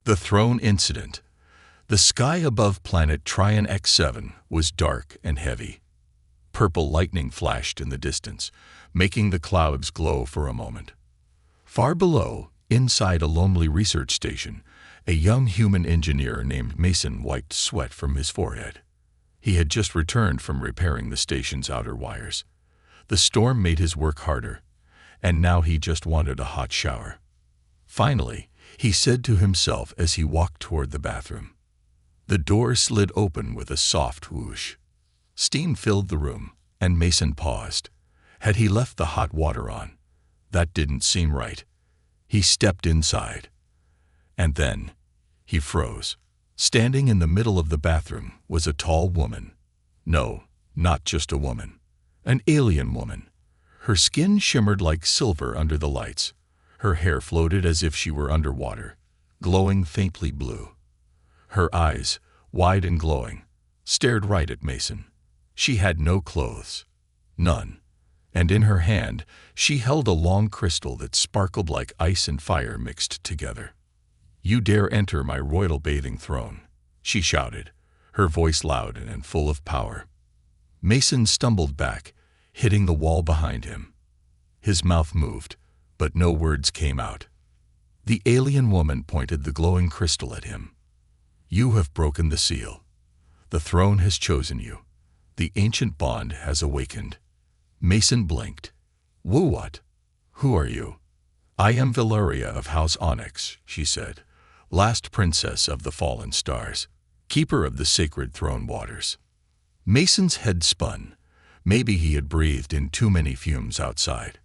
The Throne Incident. The sky above planet Trion X7 was dark and heavy. Purple lightning flashed in the distance, making the clouds glow for a moment. Far below, inside a lonely research station, a young human engineer named Mason wiped sweat from his forehead. He had just returned from repairing the station's outer wires. The storm made his work harder, and now he just wanted a hot shower. Finally, he said to himself as he walked toward the bathroom. The door slid open with a soft whoosh. Steam filled the room, and Mason paused. Had he left the hot water on? That didn't seem right. He stepped inside. And then, he froze. Standing in the middle of the bathroom was a tall woman. No, not just a woman. An alien woman. Her skin shimmered like silver under the lights. Her hair floated as if she were underwater, glowing faintly blue. Her eyes, wide and glowing, stared right at Mason. She had no clothes. None. And in her hand, she held a long crystal that sparkled like ice and fire mixed together. "You dare enter my royal bathing throne," she shouted, her voice loud and full of power. Mason stumbled back, hitting the wall behind him. His mouth moved, but no words came out. The alien woman pointed the glowing crystal at him. "You have broken the seal. The throne has chosen you. The ancient bond has awakened." Mason blinked. "What? Who are you?" "I am Valeria of House Onyx," she said, "last princess of the fallen stars, keeper of the sacred throne waters." Mason's head spun. Maybe he had breathed in too many fumes outside.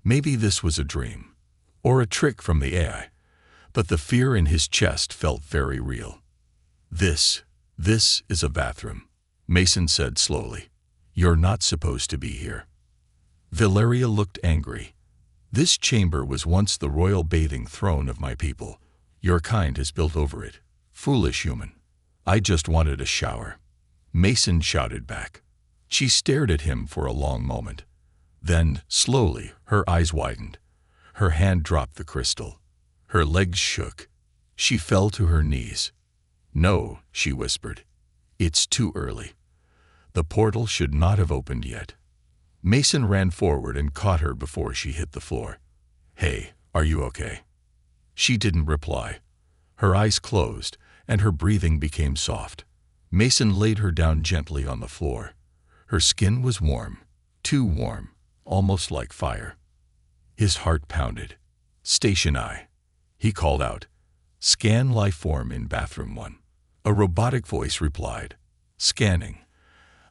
Maybe this was a dream, or a trick from the AI, but the fear in his chest felt very real. This is a bathroom," Mason said slowly. "You're not supposed to be here." Valeria looked angry. "This chamber was once the royal bathing throne of my people. Your kind has built over it. Foolish human. I just wanted a shower." Mason shouted back. She stared at him for a long moment. Then, slowly, her eyes widened. Her hand dropped the crystal. Her legs shook. She fell to her knees. "No," she whispered. "It's too early. The portal should not have opened yet." Mason ran forward and caught her before she hit the floor. "Hey, are you okay?" She didn't reply. Her eyes closed, and her breathing became soft. Mason laid her down gently on the floor. Her skin was warm, too warm, almost like fire. His heart pounded. "Station I," he called out. "Scan life form in bathroom 1. A robotic voice replied. "Scanning.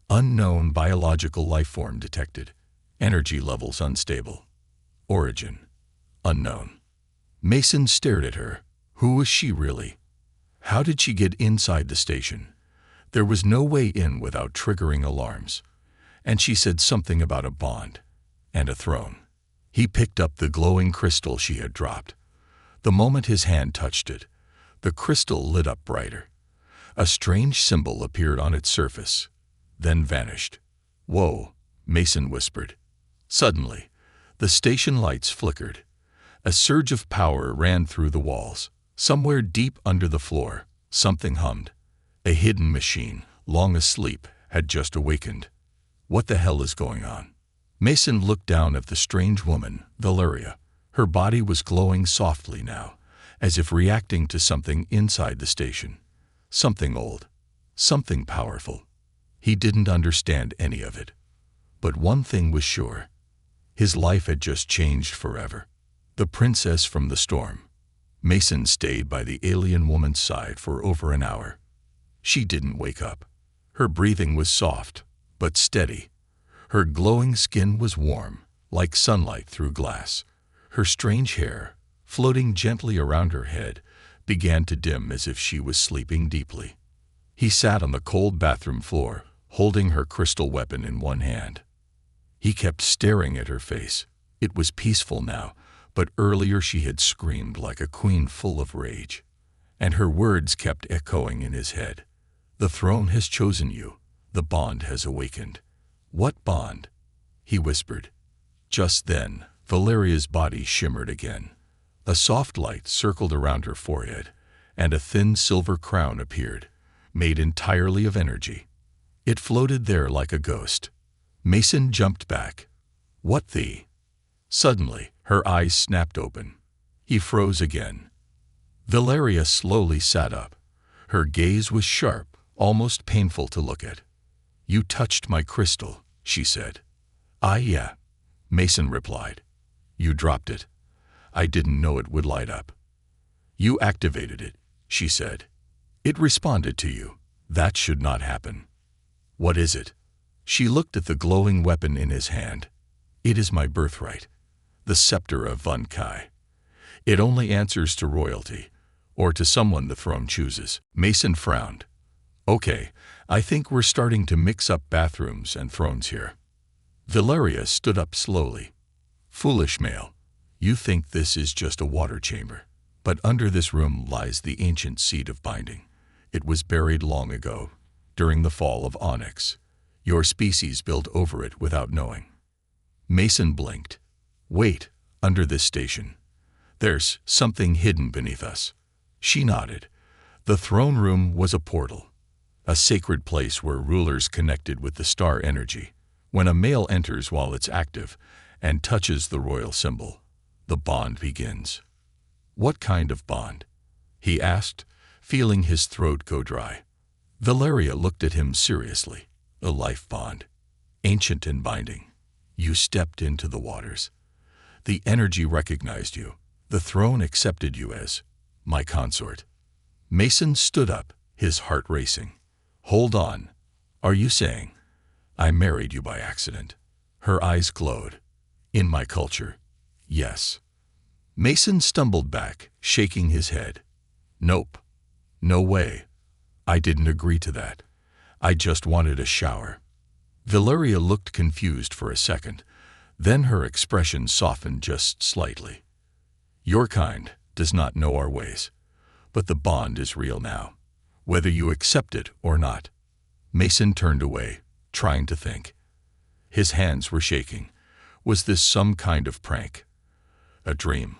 Unknown biological life form detected. Energy levels unstable. Origin unknown." Mason stared at her. Who was she really? How did she get inside the station? There was no way in without triggering alarms. And she said something about a bond and a throne. He picked up the glowing crystal she had dropped. The moment his hand touched it, the crystal lit up brighter. A strange symbol appeared on its surface, then vanished. "Whoa," Mason whispered. Suddenly, the station lights flickered. A surge of power ran through the walls. Somewhere deep under the floor, something hummed. A hidden machine, long asleep, had just awakened. What the hell is going on? Mason looked down at the strange woman, Valeria. Her body was glowing softly now, as if reacting to something inside the station. Something old. Something powerful. He didn't understand any of it. But one thing was sure. His life had just changed forever. The princess from the storm. Mason stayed by the alien woman's side for over an hour. She didn't wake up. Her breathing was soft, but steady. Her glowing skin was warm, like sunlight through glass. Her strange hair, floating gently around her head, began to dim as if she was sleeping deeply. He sat on the cold bathroom floor, holding her crystal weapon in one hand. He kept staring at her face. It was peaceful now, but earlier she had screamed like a queen full of rage. And her words kept echoing in his head. "The throne has chosen you. The bond has awakened." "What bond?" he whispered. Just then, Valeria's body shimmered again. A soft light circled around her forehead, and a thin silver crown appeared, made entirely of energy. It floated there like a ghost. Mason jumped back. What the? Suddenly, her eyes snapped open. He froze again. Valeria slowly sat up. Her gaze was sharp, almost painful to look at. You touched my crystal, she said. Yeah, Mason replied. You dropped it. I didn't know it would light up. You activated it, she said. It responded to you. That should not happen. What is it? She looked at the glowing weapon in his hand. It is my birthright, the scepter of Von Kai. It only answers to royalty, or to someone the throne chooses. Mason frowned. Okay, I think we're starting to mix up bathrooms and thrones here. Valeria stood up slowly. Foolish male, you think this is just a water chamber. But under this room lies the ancient seed of binding. It was buried long ago, during the fall of Onyx. Your species built over it without knowing. Mason blinked. Wait, under this station. There's something hidden beneath us. She nodded. The throne room was a portal, a sacred place where rulers connected with the star energy. When a male enters while it's active and touches the royal symbol, the bond begins. What kind of bond? He asked, feeling his throat go dry. Valeria looked at him seriously. A life bond, ancient and binding. You stepped into the waters. The energy recognized you. The throne accepted you as my consort. Mason stood up, his heart racing. Hold on. Are you saying I married you by accident? Her eyes glowed. In my culture, yes. Mason stumbled back, shaking his head. Nope. No way. I didn't agree to that. I just wanted a shower. Valeria looked confused for a second. Then her expression softened just slightly. Your kind does not know our ways, but the bond is real now, whether you accept it or not. Mason turned away, trying to think. His hands were shaking. Was this some kind of prank? A dream?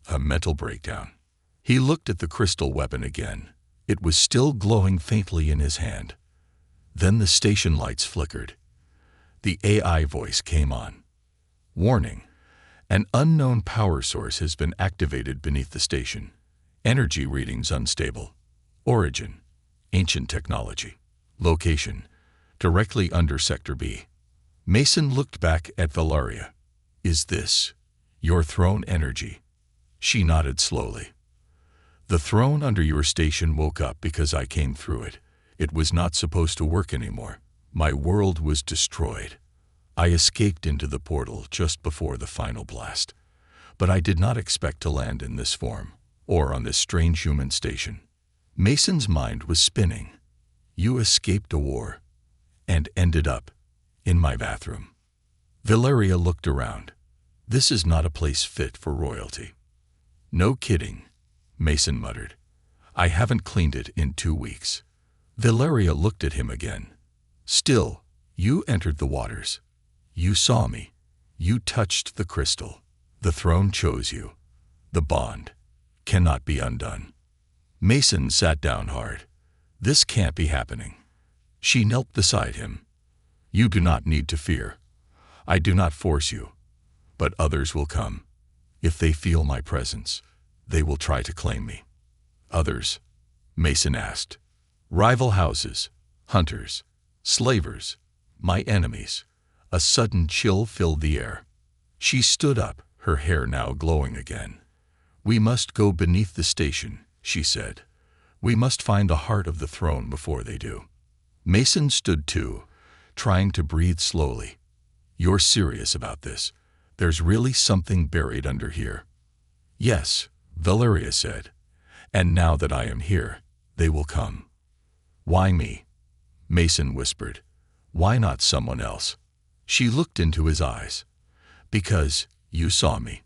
A mental breakdown? He looked at the crystal weapon again. It was still glowing faintly in his hand. Then the station lights flickered. The AI voice came on. Warning. An unknown power source has been activated beneath the station. Energy readings unstable. Origin. Ancient technology. Location. Directly under Sector B. Mason looked back at Valeria. Is this your throne energy? She nodded slowly. The throne under your station woke up because I came through it. It was not supposed to work anymore. My world was destroyed. I escaped into the portal just before the final blast. But I did not expect to land in this form, or on this strange human station. Mason's mind was spinning. You escaped a war, and ended up in my bathroom. Valeria looked around. This is not a place fit for royalty. No kidding, Mason muttered. I haven't cleaned it in 2 weeks. Valeria looked at him again. Still, you entered the waters. You saw me. You touched the crystal. The throne chose you. The bond cannot be undone. Mason sat down hard. This can't be happening. She knelt beside him. You do not need to fear. I do not force you, but others will come. If they feel my presence, they will try to claim me. Others? Mason asked. Rival houses, hunters, slavers, my enemies. A sudden chill filled the air. She stood up, her hair now glowing again. We must go beneath the station, she said. We must find the heart of the throne before they do. Mason stood too, trying to breathe slowly. You're serious about this? There's really something buried under here. Yes, Valeria said. And now that I am here, they will come. Why me? Mason whispered. Why not someone else? She looked into his eyes. Because you saw me.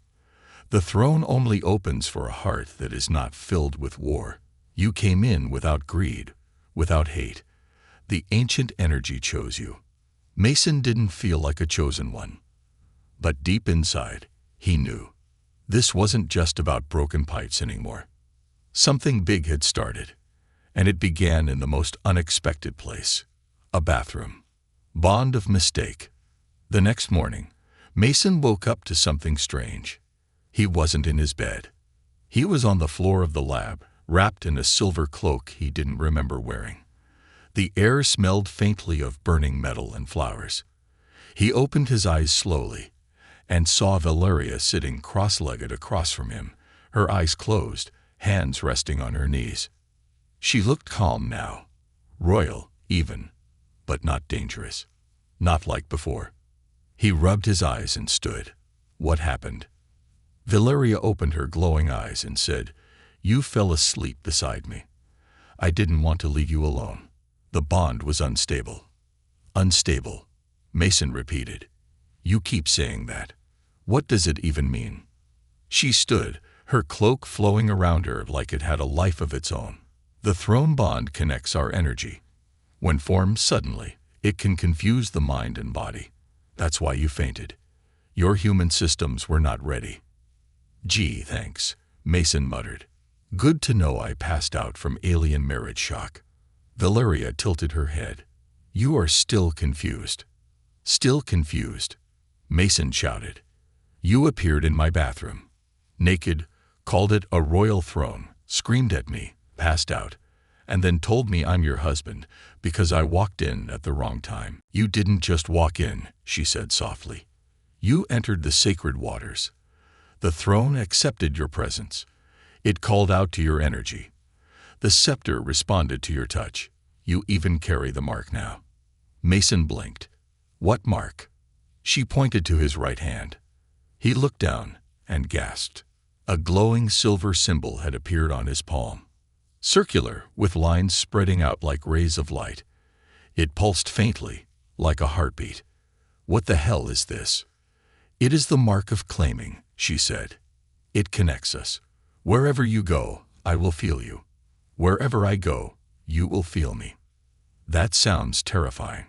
The throne only opens for a heart that is not filled with war. You came in without greed, without hate. The ancient energy chose you. Mason didn't feel like a chosen one. But deep inside, he knew. This wasn't just about broken pipes anymore. Something big had started, and it began in the most unexpected place, a bathroom. Bond of mistake. The next morning, Mason woke up to something strange. He wasn't in his bed. He was on the floor of the lab, wrapped in a silver cloak he didn't remember wearing. The air smelled faintly of burning metal and flowers. He opened his eyes slowly and saw Valeria sitting cross-legged across from him, her eyes closed, hands resting on her knees. She looked calm now, royal even, but not dangerous, not like before. He rubbed his eyes and stood. What happened? Valeria opened her glowing eyes and said, "You fell asleep beside me. I didn't want to leave you alone." The bond was unstable. Unstable, Mason repeated. "You keep saying that. What does it even mean?" She stood, her cloak flowing around her like it had a life of its own. The throne bond connects our energy. When formed suddenly, it can confuse the mind and body. That's why you fainted. Your human systems were not ready. "Gee, thanks," Mason muttered. "Good to know I passed out from alien marriage shock." Valeria tilted her head. "You are still confused." "Still confused," Mason shouted. "You appeared in my bathroom, naked, called it a royal throne, screamed at me, passed out, and then told me I'm your husband because I walked in at the wrong time." "You didn't just walk in," she said softly. "You entered the sacred waters. The throne accepted your presence. It called out to your energy. The scepter responded to your touch. You even carry the mark now." Mason blinked. "What mark?" She pointed to his right hand. He looked down and gasped. A glowing silver symbol had appeared on his palm. Circular, with lines spreading out like rays of light. It pulsed faintly, like a heartbeat. "What the hell is this?" "It is the mark of claiming," she said. "It connects us. Wherever you go, I will feel you. Wherever I go, you will feel me." "That sounds terrifying."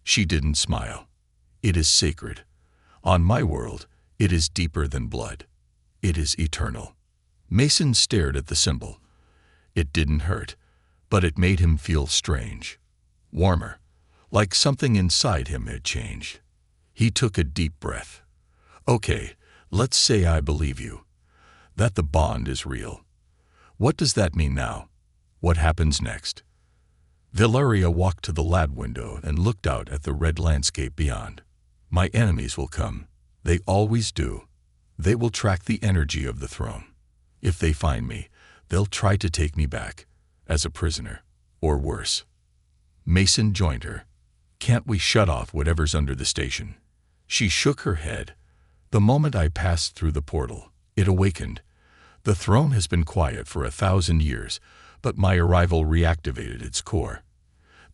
She didn't smile. "It is sacred. On my world, it is deeper than blood. It is eternal." Mason stared at the symbol. It didn't hurt, but it made him feel strange. Warmer, like something inside him had changed. He took a deep breath. "Okay, let's say I believe you. That the bond is real. What does that mean now? What happens next?" Valeria walked to the lab window and looked out at the red landscape beyond. "My enemies will come. They always do. They will track the energy of the throne. If they find me, they'll try to take me back, as a prisoner, or worse." Mason joined her. "Can't we shut off whatever's under the station?" She shook her head. "The moment I passed through the portal, it awakened. The throne has been quiet for 1,000 years, but my arrival reactivated its core.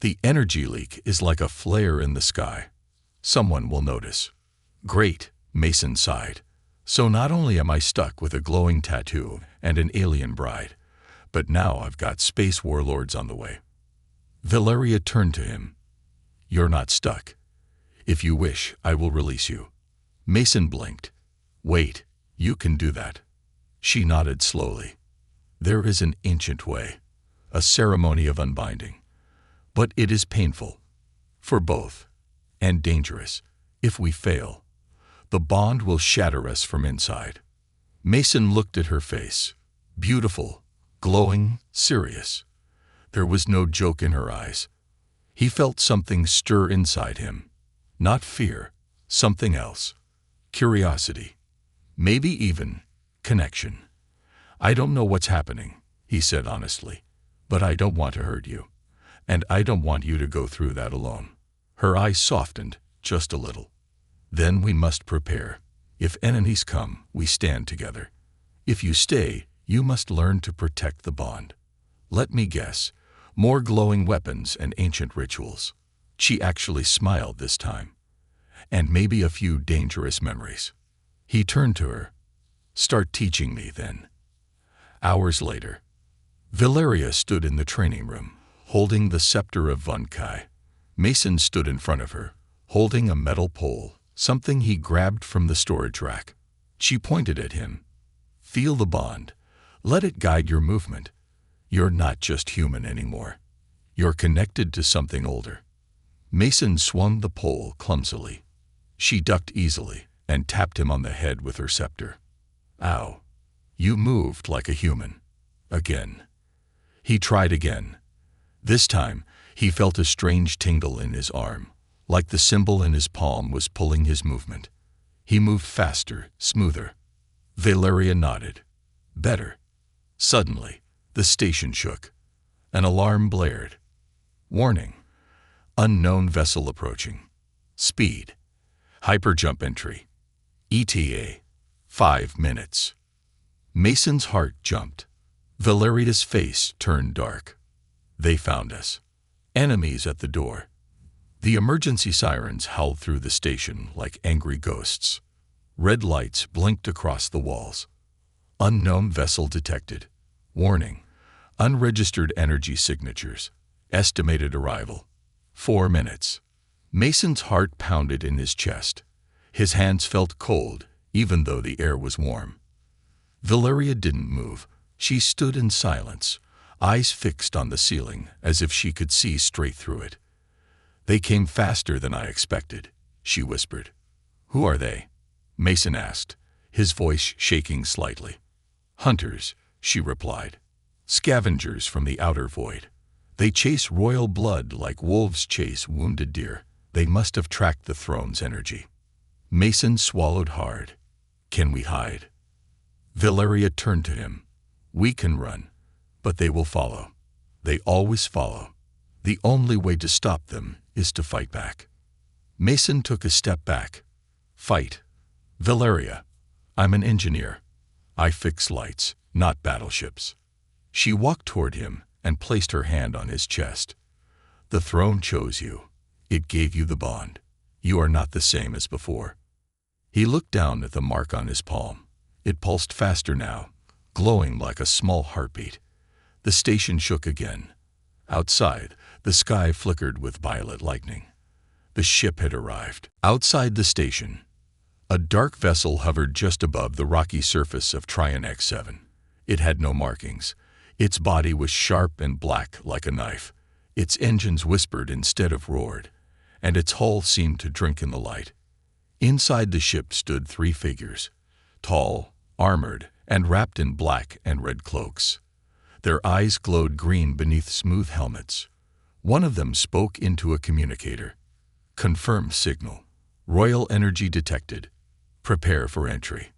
The energy leak is like a flare in the sky. Someone will notice." "Great," Mason sighed. "So not only am I stuck with a glowing tattoo and an alien bride, but now I've got space warlords on the way." Valeria turned to him. "You're not stuck. If you wish, I will release you." Mason blinked. "Wait, you can do that." She nodded slowly. "There is an ancient way, a ceremony of unbinding. But it is painful, for both, and dangerous. If we fail, the bond will shatter us from inside." Mason looked at her face. Beautiful, glowing, serious. There was no joke in her eyes. He felt something stir inside him. Not fear, something else. Curiosity. Maybe even connection. "I don't know what's happening," he said honestly, "but I don't want to hurt you. And I don't want you to go through that alone." Her eyes softened, just a little. "Then we must prepare. If enemies come, we stand together. If you stay, you must learn to protect the bond. Let me guess, more glowing weapons and ancient rituals." She actually smiled this time. "And maybe a few dangerous memories." He turned to her. "Start teaching me, then." Hours later, Valeria stood in the training room, holding the scepter of Von Kai. Mason stood in front of her, holding a metal pole, something he grabbed from the storage rack. She pointed at him. "Feel the bond. Let it guide your movement. You're not just human anymore. You're connected to something older. Mason swung the pole clumsily. She ducked easily and tapped him on the head with her scepter. Ow. You moved like a human. Again. He tried again. This time, he felt a strange tingle in his arm, like the symbol in his palm was pulling his movement. He moved faster, smoother. Valeria nodded. Better. Suddenly, the station shook. An alarm blared. Warning. Unknown vessel approaching. Speed. Hyperjump entry. ETA. 5 minutes. Mason's heart jumped. Valeria's face turned dark. They found us. Enemies at the door. The emergency sirens howled through the station like angry ghosts. Red lights blinked across the walls. Unknown vessel detected. Warning. Unregistered energy signatures. Estimated arrival. 4 minutes. Mason's heart pounded in his chest. His hands felt cold, even though the air was warm. Valeria didn't move. She stood in silence, eyes fixed on the ceiling as if she could see straight through it. They came faster than I expected, she whispered. Who are they? Mason asked, his voice shaking slightly. Hunters, she replied. Scavengers from the outer void. They chase royal blood like wolves chase wounded deer. They must have tracked the throne's energy. Mason swallowed hard. Can we hide? Valeria turned to him. We can run, but they will follow. They always follow. The only way to stop them is to fight back. Mason took a step back. Fight. Valeria, I'm an engineer. I fix lights, not battleships. She walked toward him and placed her hand on his chest. The throne chose you. It gave you the bond. You are not the same as before. He looked down at the mark on his palm. It pulsed faster now, glowing like a small heartbeat. The station shook again. Outside, the sky flickered with violet lightning. The ship had arrived. Outside the station, a dark vessel hovered just above the rocky surface of Trion X7. It had no markings. Its body was sharp and black like a knife. Its engines whispered instead of roared, and its hull seemed to drink in the light. Inside the ship stood 3 figures, tall, armored, and wrapped in black and red cloaks. Their eyes glowed green beneath smooth helmets. One of them spoke into a communicator. Confirm signal. Royal energy detected. Prepare for entry.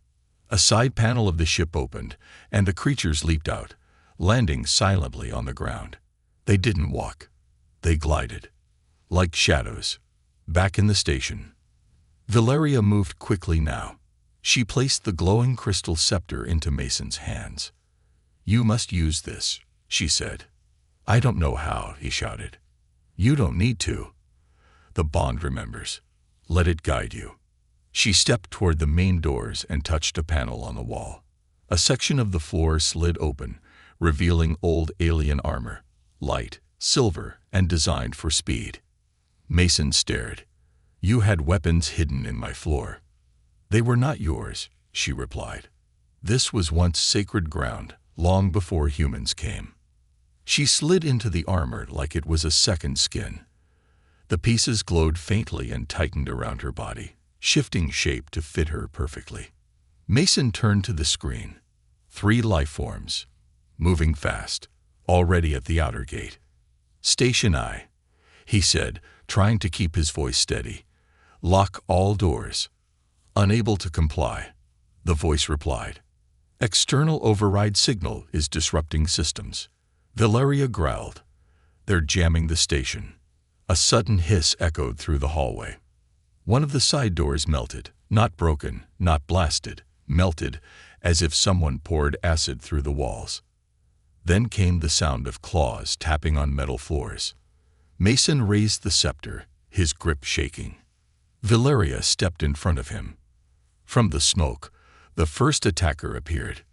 A side panel of the ship opened, and the creatures leaped out, landing silently on the ground. They didn't walk. They glided. Like shadows. Back in the station. Valeria moved quickly now. She placed the glowing crystal scepter into Mason's hands. You must use this, she said. I don't know how, he shouted. You don't need to. The bond remembers. Let it guide you. She stepped toward the main doors and touched a panel on the wall. A section of the floor slid open, revealing old alien armor, light, silver, and designed for speed. Mason stared. You had weapons hidden in my floor. They were not yours, she replied. This was once sacred ground, long before humans came. She slid into the armor like it was a second skin. The pieces glowed faintly and tightened around her body, shifting shape to fit her perfectly. Mason turned to the screen. 3 life forms, moving fast, already at the outer gate. Station I, he said, trying to keep his voice steady. Lock all doors. Unable to comply, the voice replied. External override signal is disrupting systems. Valeria growled. They're jamming the station. A sudden hiss echoed through the hallway. One of the side doors melted, not broken, not blasted, melted, as if someone poured acid through the walls. Then came the sound of claws tapping on metal floors. Mason raised the scepter, his grip shaking. Valeria stepped in front of him. From the smoke, the first attacker appeared.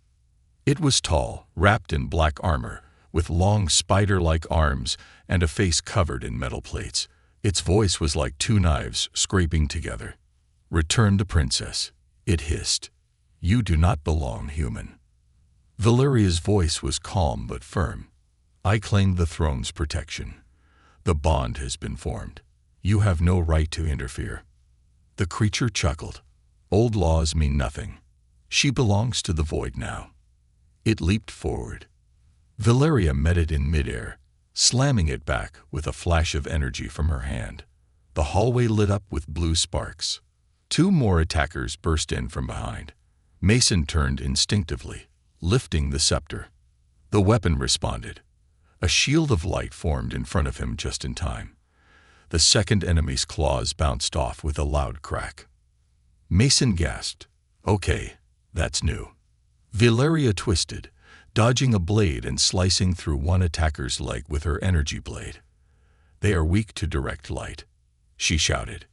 It was tall, wrapped in black armor, with long spider-like arms and a face covered in metal plates. Its voice was like 2 knives scraping together. Return to Princess, it hissed. You do not belong, human. Valeria's voice was calm but firm. I claim the throne's protection. The bond has been formed. You have no right to interfere. The creature chuckled. Old laws mean nothing. She belongs to the void now. It leaped forward. Valeria met it in midair, slamming it back with a flash of energy from her hand. The hallway lit up with blue sparks. 2 more attackers burst in from behind. Mason turned instinctively, lifting the scepter. The weapon responded. A shield of light formed in front of him just in time. The second enemy's claws bounced off with a loud crack. Mason gasped. Okay, that's new. Valeria twisted, dodging a blade and slicing through one attacker's leg with her energy blade. They are weak to direct light, she shouted.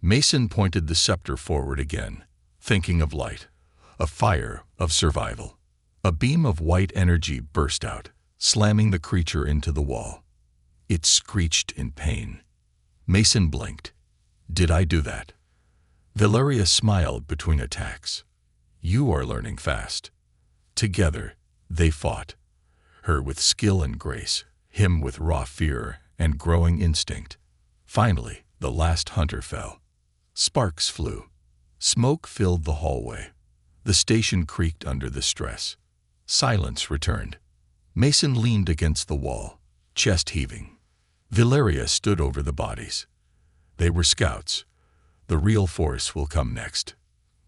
Mason pointed the scepter forward again, thinking of light, of fire, of survival. A beam of white energy burst out, slamming the creature into the wall. It screeched in pain. Mason blinked. Did I do that? Valeria smiled between attacks. You are learning fast. Together, they fought. Her with skill and grace, him with raw fear and growing instinct. Finally, the last hunter fell. Sparks flew. Smoke filled the hallway. The station creaked under the stress. Silence returned. Mason leaned against the wall, chest heaving. Valeria stood over the bodies. They were scouts. The real force will come next.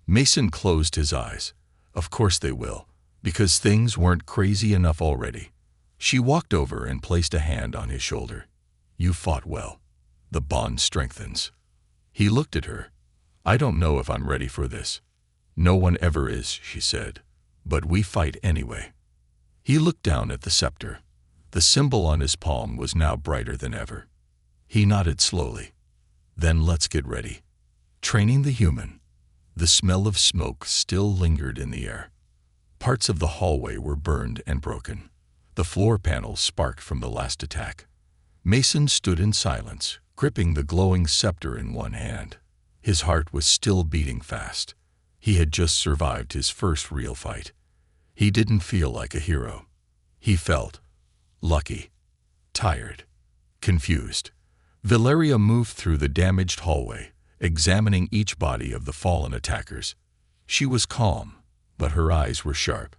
Mason closed his eyes. Of course they will, because things weren't crazy enough already. She walked over and placed a hand on his shoulder. You fought well. The bond strengthens. He looked at her. I don't know if I'm ready for this. No one ever is, she said. But we fight anyway. He looked down at the scepter. The symbol on his palm was now brighter than ever. He nodded slowly. Then let's get ready. Training the human. The smell of smoke still lingered in the air. Parts of the hallway were burned and broken. The floor panels sparked from the last attack. Mason stood in silence, gripping the glowing scepter in one hand. His heart was still beating fast. He had just survived his first real fight. He didn't feel like a hero. He felt lucky, tired, confused. Valeria moved through the damaged hallway, examining each body of the fallen attackers. She was calm, but her eyes were sharp.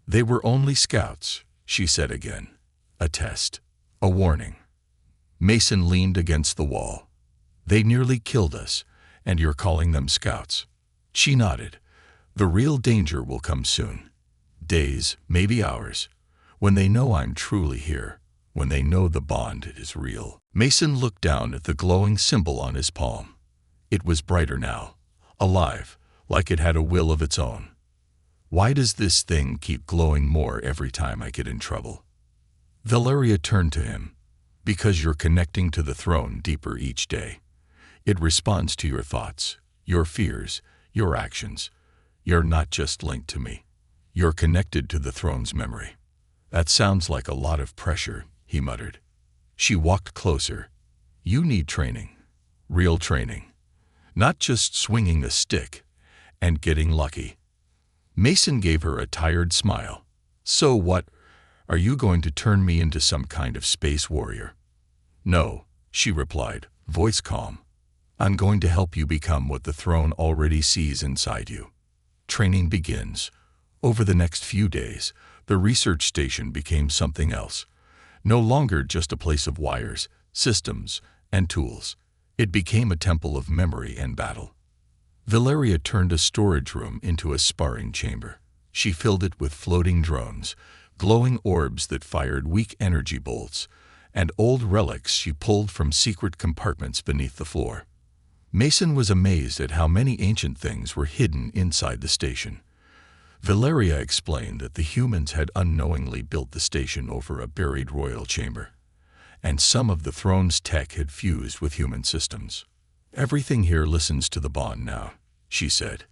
They were only scouts, she said again. A test, a warning. Mason leaned against the wall. They nearly killed us, and you're calling them scouts. She nodded. The real danger will come soon. Days, maybe hours, when they know I'm truly here, when they know the bond is real. Mason looked down at the glowing symbol on his palm. It was brighter now, alive, like it had a will of its own. Why does this thing keep glowing more every time I get in trouble? Valeria turned to him. Because you're connecting to the throne deeper each day. It responds to your thoughts, your fears, your actions. You're not just linked to me. You're connected to the throne's memory. That sounds like a lot of pressure, he muttered. She walked closer. You need training. Real training. Not just swinging a stick and getting lucky. Mason gave her a tired smile. So what? Are you going to turn me into some kind of space warrior? No, she replied, voice calm. I'm going to help you become what the throne already sees inside you. Training begins. Over the next few days, the research station became something else. No longer just a place of wires, systems, and tools. It became a temple of memory and battle. Valeria turned a storage room into a sparring chamber. She filled it with floating drones, glowing orbs that fired weak energy bolts, and old relics she pulled from secret compartments beneath the floor. Mason was amazed at how many ancient things were hidden inside the station. Valeria explained that the humans had unknowingly built the station over a buried royal chamber, and some of the throne's tech had fused with human systems. Everything here listens to the bond now, she said.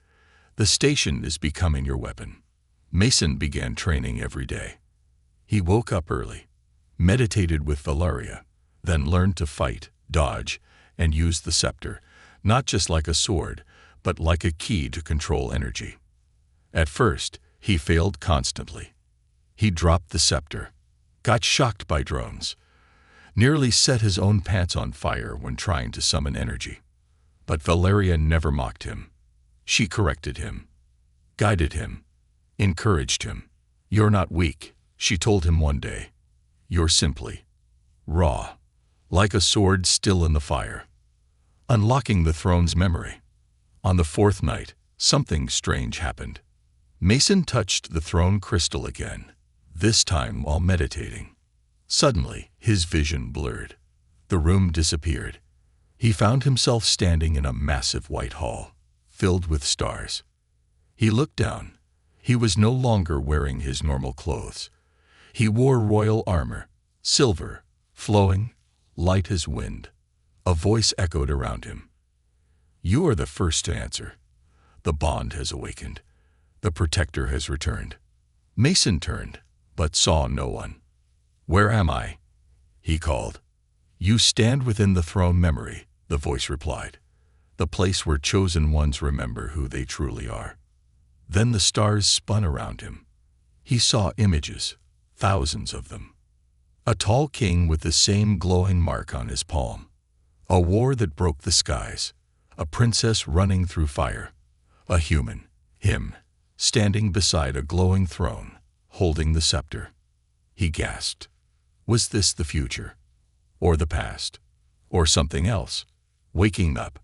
The station is becoming your weapon. Mason began training every day. He woke up early, meditated with Valeria, then learned to fight, dodge, and use the scepter, not just like a sword, but like a key to control energy. At first, he failed constantly. He dropped the scepter, got shocked by drones, nearly set his own pants on fire when trying to summon energy. But Valeria never mocked him. She corrected him, guided him, encouraged him. "You're not weak," she told him one day. "You're simply raw, like a sword still in the fire." Unlocking the throne's memory. On the fourth night, something strange happened. Mason touched the throne crystal again, this time while meditating. Suddenly, his vision blurred. The room disappeared. He found himself standing in a massive white hall, filled with stars. He looked down. He was no longer wearing his normal clothes. He wore royal armor, silver, flowing, light as wind. A voice echoed around him. "You are the first to answer. The bond has awakened. The protector has returned." Mason turned, but saw no one. "Where am I?" he called. "You stand within the throne memory," the voice replied. "The place where chosen ones remember who they truly are." Then the stars spun around him. He saw images, thousands of them. A tall king with the same glowing mark on his palm. A war that broke the skies. A princess running through fire. A human, him, standing beside a glowing throne, holding the scepter. He gasped. Was this the future? Or the past? Or something else? Waking up,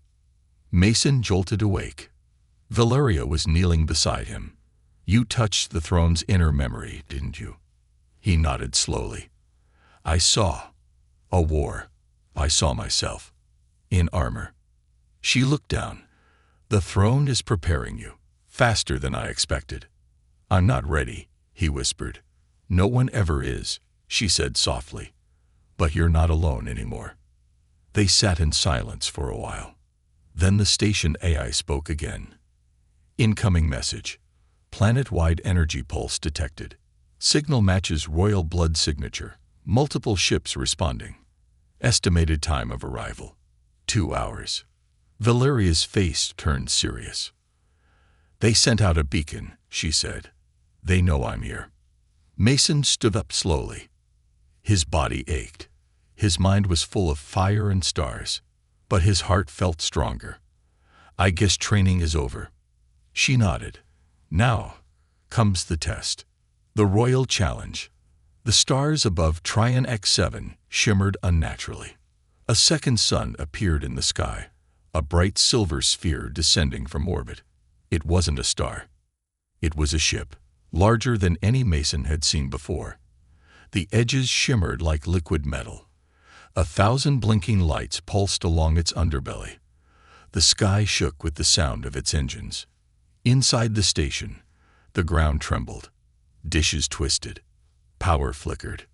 Mason jolted awake. Valeria was kneeling beside him. "You touched the throne's inner memory, didn't you?" He nodded slowly. "I saw a war. I saw myself in armor." She looked down. "The throne is preparing you, faster than I expected." "I'm not ready," he whispered. "No one ever is," she said softly. "But you're not alone anymore." They sat in silence for a while. Then the station AI spoke again. "Incoming message. Planet-wide energy pulse detected. Signal matches royal blood signature. Multiple ships responding. Estimated time of arrival, 2 hours." Valeria's face turned serious. "They sent out a beacon," she said. "They know I'm here." Mason stood up slowly. His body ached. His mind was full of fire and stars, but his heart felt stronger. "I guess training is over." She nodded. "Now comes the test. The royal challenge." The stars above Trion X7 shimmered unnaturally. A second sun appeared in the sky, a bright silver sphere descending from orbit. It wasn't a star. It was a ship, larger than any Mason had seen before. The edges shimmered like liquid metal. 1,000 blinking lights pulsed along its underbelly. The sky shook with the sound of its engines. Inside the station, the ground trembled. Dishes twisted. Power flickered.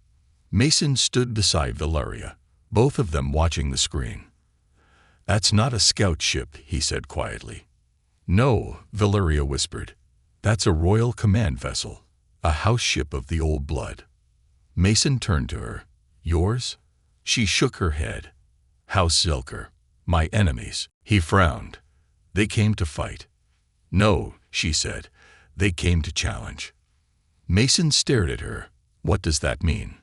Mason stood beside Valeria, both of them watching the screen. "That's not a scout ship," he said quietly. "No," Valeria whispered. "That's a royal command vessel, a house ship of the old blood." Mason turned to her. "Yours?" She shook her head. "House Zelker. My enemies." He frowned. "They came to fight." "No," she said. "They came to challenge." Mason stared at her. "What does that mean?"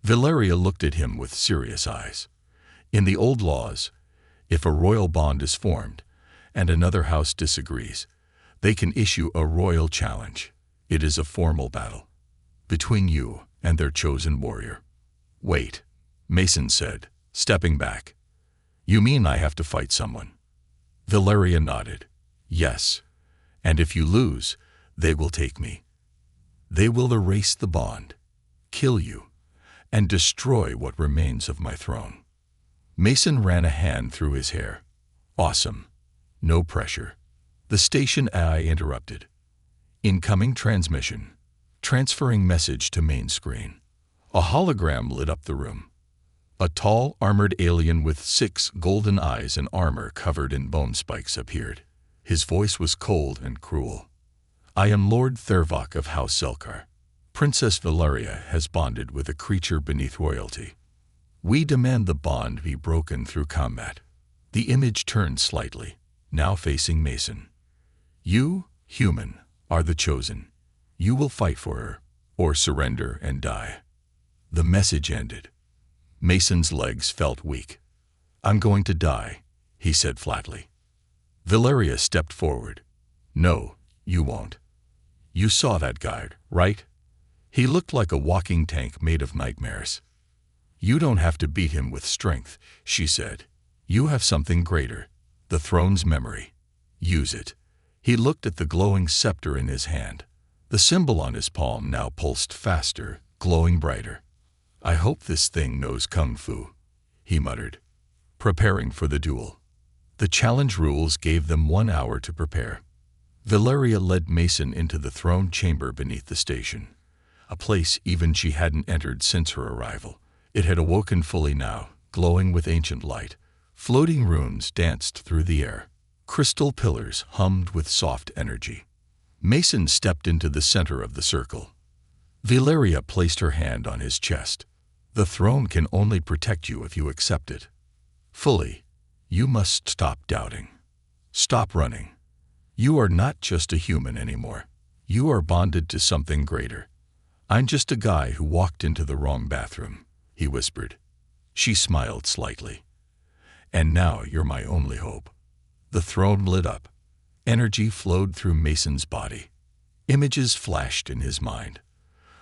Valeria looked at him with serious eyes. "In the old laws, if a royal bond is formed and another house disagrees, they can issue a royal challenge. It is a formal battle between you and their chosen warrior." "Wait," Mason said, stepping back. "You mean I have to fight someone?" Valeria nodded. "Yes, and if you lose, they will take me. They will erase the bond, kill you, and destroy what remains of my throne." Mason ran a hand through his hair. "Awesome. No pressure." The station AI interrupted. "Incoming transmission. Transferring message to main screen." A hologram lit up the room. A tall, armored alien with 6 golden eyes and armor covered in bone spikes appeared. His voice was cold and cruel. "I am Lord Thervok of House Zelkar. Princess Valeria has bonded with a creature beneath royalty. We demand the bond be broken through combat." The image turned slightly, now facing Mason. "You, human, are the chosen. You will fight for her, or surrender and die. The message ended. Mason's legs felt weak. "I'm going to die," he said flatly. Valeria stepped forward. "No, you won't. You saw that guard, right? He looked like a walking tank made of nightmares." "You don't have to beat him with strength," she said. "You have something greater, the throne's memory. Use it." He looked at the glowing scepter in his hand. The symbol on his palm now pulsed faster, glowing brighter. "I hope this thing knows kung fu," he muttered, preparing for the duel. The challenge rules gave them 1 hour to prepare. Valeria led Mason into the throne chamber beneath the station, a place even she hadn't entered since her arrival. It had awoken fully now, glowing with ancient light. Floating runes danced through the air. Crystal pillars hummed with soft energy. Mason stepped into the center of the circle. Valeria placed her hand on his chest. "The throne can only protect you if you accept it fully. You must stop doubting. Stop running. You are not just a human anymore. You are bonded to something greater." "I'm just a guy who walked into the wrong bathroom," he whispered. She smiled slightly. "And now you're my only hope." The throne lit up. Energy flowed through Mason's body. Images flashed in his mind.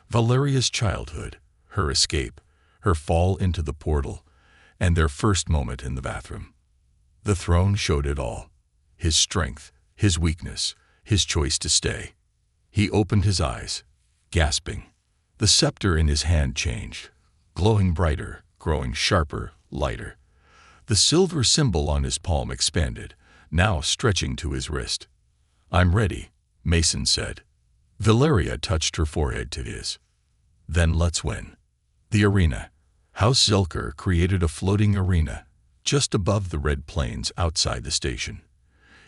Valeria's childhood, her escape, her fall into the portal, and their first moment in the bathroom. The throne showed it all. His strength, his weakness, his choice to stay. He opened his eyes, gasping. The scepter in his hand changed, glowing brighter, growing sharper, lighter. The silver symbol on his palm expanded, now stretching to his wrist. "I'm ready," Mason said. Valeria touched her forehead to his. "Then let's win." The arena. House Zelker created a floating arena just above the red plains outside the station.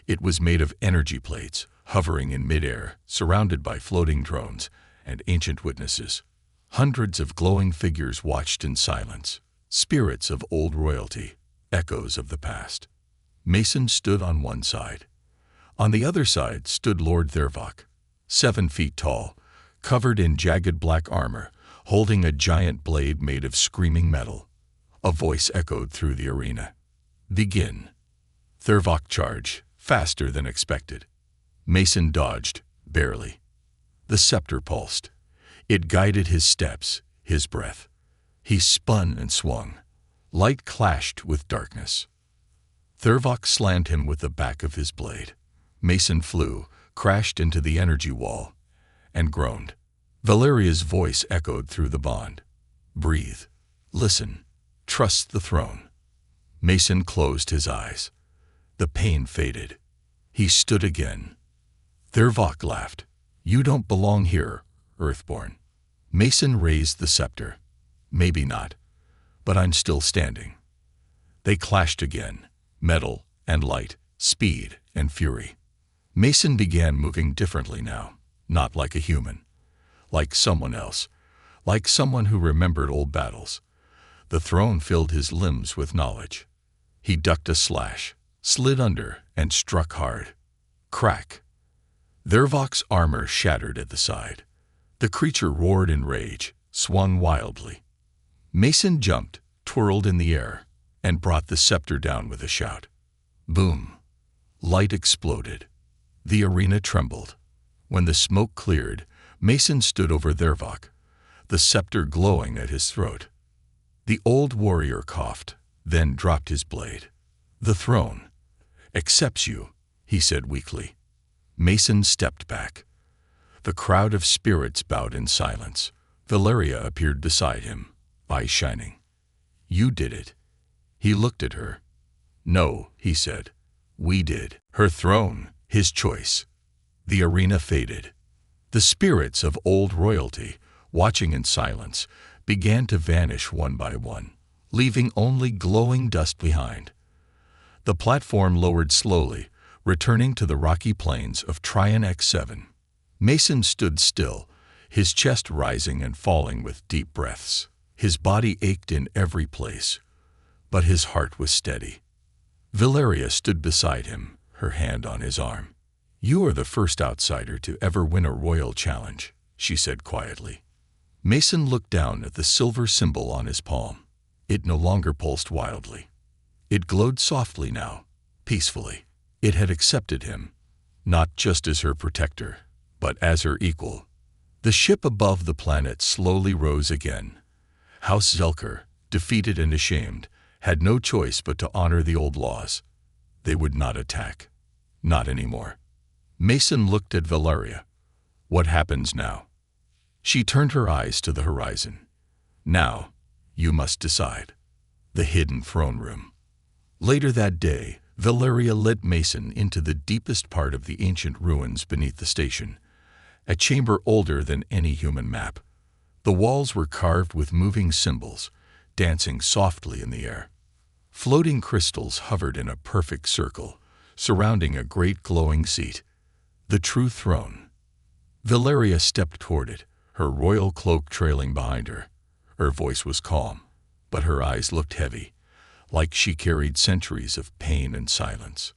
It was made of energy plates, hovering in midair, surrounded by floating drones and ancient witnesses. Hundreds of glowing figures watched in silence, spirits of old royalty, echoes of the past. Mason stood on one side. On the other side stood Lord Thervok, 7 feet tall, covered in jagged black armor, holding a giant blade made of screaming metal. A voice echoed through the arena. "Begin." Thervok charged, faster than expected. Mason dodged, barely. The scepter pulsed. It guided his steps, his breath. He spun and swung. Light clashed with darkness. Thervok slammed him with the back of his blade. Mason flew, crashed into the energy wall, and groaned. Valeria's voice echoed through the bond. "Breathe. Listen. Trust the throne." Mason closed his eyes. The pain faded. He stood again. Thervok laughed. "You don't belong here, Earthborn." Mason raised the scepter. "Maybe not, but I'm still standing." They clashed again, metal and light, speed and fury. Mason began moving differently now, not like a human, like someone else, like someone who remembered old battles. The throne filled his limbs with knowledge. He ducked a slash, slid under, and struck hard. Crack. Thervok's armor shattered at the side. The creature roared in rage, swung wildly. Mason jumped, twirled in the air, and brought the scepter down with a shout. Boom. Light exploded. The arena trembled. When the smoke cleared, Mason stood over Thervok, the scepter glowing at his throat. The old warrior coughed, then dropped his blade. "The throne accepts you," he said weakly. Mason stepped back. The crowd of spirits bowed in silence. Valeria appeared beside him, eyes shining. "You did it." He looked at her. "No," he said. "We did." Her throne, his choice. The arena faded. The spirits of old royalty, watching in silence, began to vanish one by one, leaving only glowing dust behind. The platform lowered slowly, returning to the rocky plains of Trion X7. Mason stood still, his chest rising and falling with deep breaths. His body ached in every place, but his heart was steady. Valeria stood beside him, her hand on his arm. "You are the first outsider to ever win a royal challenge," she said quietly. Mason looked down at the silver symbol on his palm. It no longer pulsed wildly. It glowed softly now, peacefully. It had accepted him, not just as her protector, but as her equal. The ship above the planet slowly rose again. House Zelker, defeated and ashamed, had no choice but to honor the old laws. They would not attack. Not anymore. Mason looked at Valeria. What happens now? She turned her eyes to the horizon. Now, you must decide. The hidden throne room. Later that day, Valeria led Mason into the deepest part of the ancient ruins beneath the station, a chamber older than any human map. The walls were carved with moving symbols, dancing softly in the air. Floating crystals hovered in a perfect circle, surrounding a great glowing seat. The true throne. Valeria stepped toward it, her royal cloak trailing behind her. Her voice was calm, but her eyes looked heavy, like she carried centuries of pain and silence.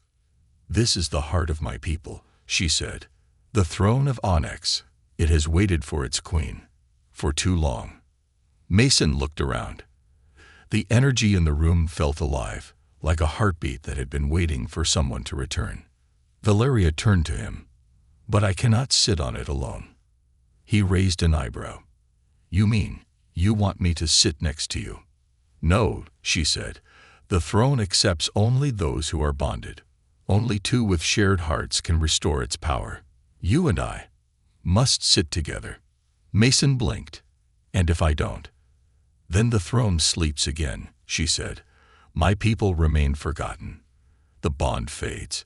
"This is the heart of my people," she said. "The throne of Onyx. It has waited for its queen. For too long." Mason looked around. The energy in the room felt alive, like a heartbeat that had been waiting for someone to return. Valeria turned to him. "But I cannot sit on it alone." He raised an eyebrow. "You mean you want me to sit next to you?" "No," she said. "The throne accepts only those who are bonded. Only two with shared hearts can restore its power. You and I must sit together." Mason blinked. "And if I don't?" "Then the throne sleeps again," she said. "My people remain forgotten. The bond fades.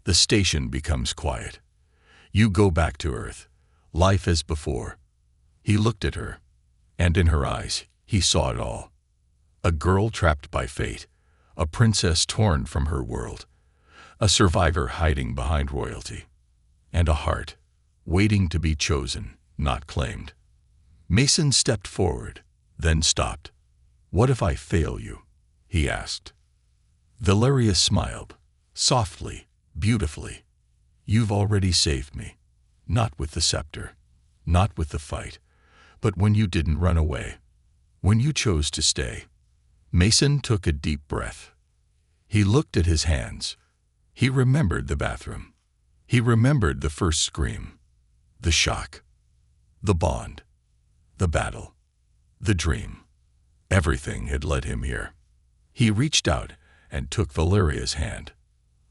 The station becomes quiet. You go back to Earth, life as before." He looked at her, and in her eyes he saw it all. A girl trapped by fate, a princess torn from her world, a survivor hiding behind royalty, and a heart waiting to be chosen, not claimed. Mason stepped forward, then stopped. "What if I fail you?" he asked. Valeria smiled, softly, beautifully. "You've already saved me, not with the scepter, not with the fight, but when you didn't run away, when you chose to stay." Mason took a deep breath. He looked at his hands. He remembered the bathroom. He remembered the first scream, the shock, the bond, the battle, the dream. Everything had led him here. He reached out and took Valeria's hand.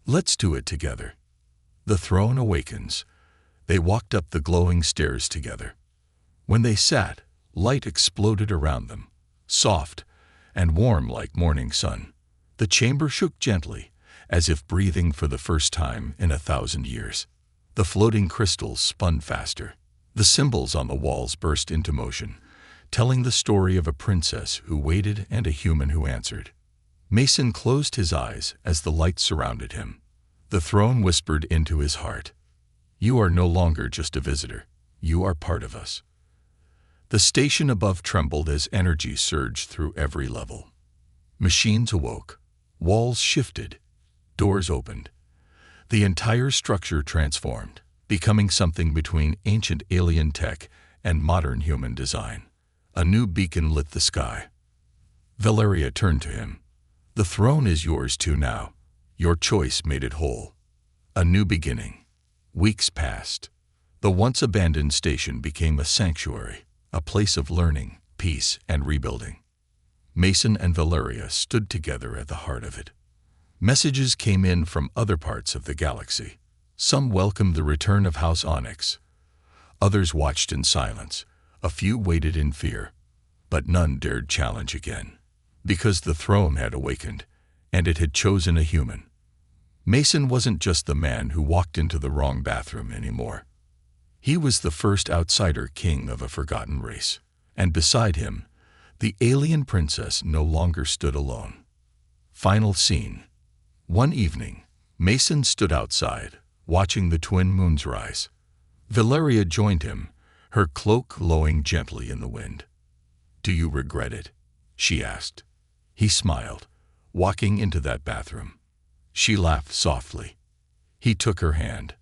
"Let's do it together." The throne awakens. They walked up the glowing stairs together. When they sat, light exploded around them, soft and warm like morning sun. The chamber shook gently, as if breathing for the first time in 1,000 years. The floating crystals spun faster. The symbols on the walls burst into motion, telling the story of a princess who waited and a human who answered. Mason closed his eyes as the light surrounded him. The throne whispered into his heart, "You are no longer just a visitor. You are part of us." The station above trembled as energy surged through every level. Machines awoke. Walls shifted. Doors opened. The entire structure transformed, becoming something between ancient alien tech and modern human design. A new beacon lit the sky. Valeria turned to him. "The throne is yours too now. Your choice made it whole." A new beginning. Weeks passed. The once abandoned station became a sanctuary, a place of learning, peace, and rebuilding. Mason and Valeria stood together at the heart of it. Messages came in from other parts of the galaxy. Some welcomed the return of House Onyx. Others watched in silence. A few waited in fear. But none dared challenge again. Because the throne had awakened, and it had chosen a human. Mason wasn't just the man who walked into the wrong bathroom anymore. He was the first outsider king of a forgotten race. And beside him, the alien princess no longer stood alone. Final scene. One evening, Mason stood outside, watching the twin moons rise. Valeria joined him, her cloak glowing gently in the wind. "Do you regret it?" she asked. He smiled, walking into that bathroom. She laughed softly. He took her hand,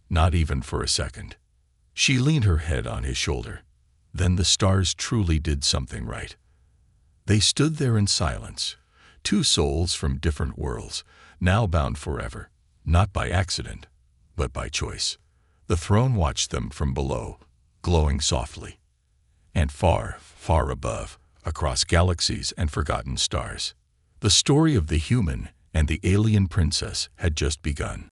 not even for a second. She leaned her head on his shoulder. Then the stars truly did something right. They stood there in silence, two souls from different worlds, now bound forever, not by accident, but by choice. The throne watched them from below, glowing softly. And far, far above, across galaxies and forgotten stars, the story of the human and the alien princess had just begun.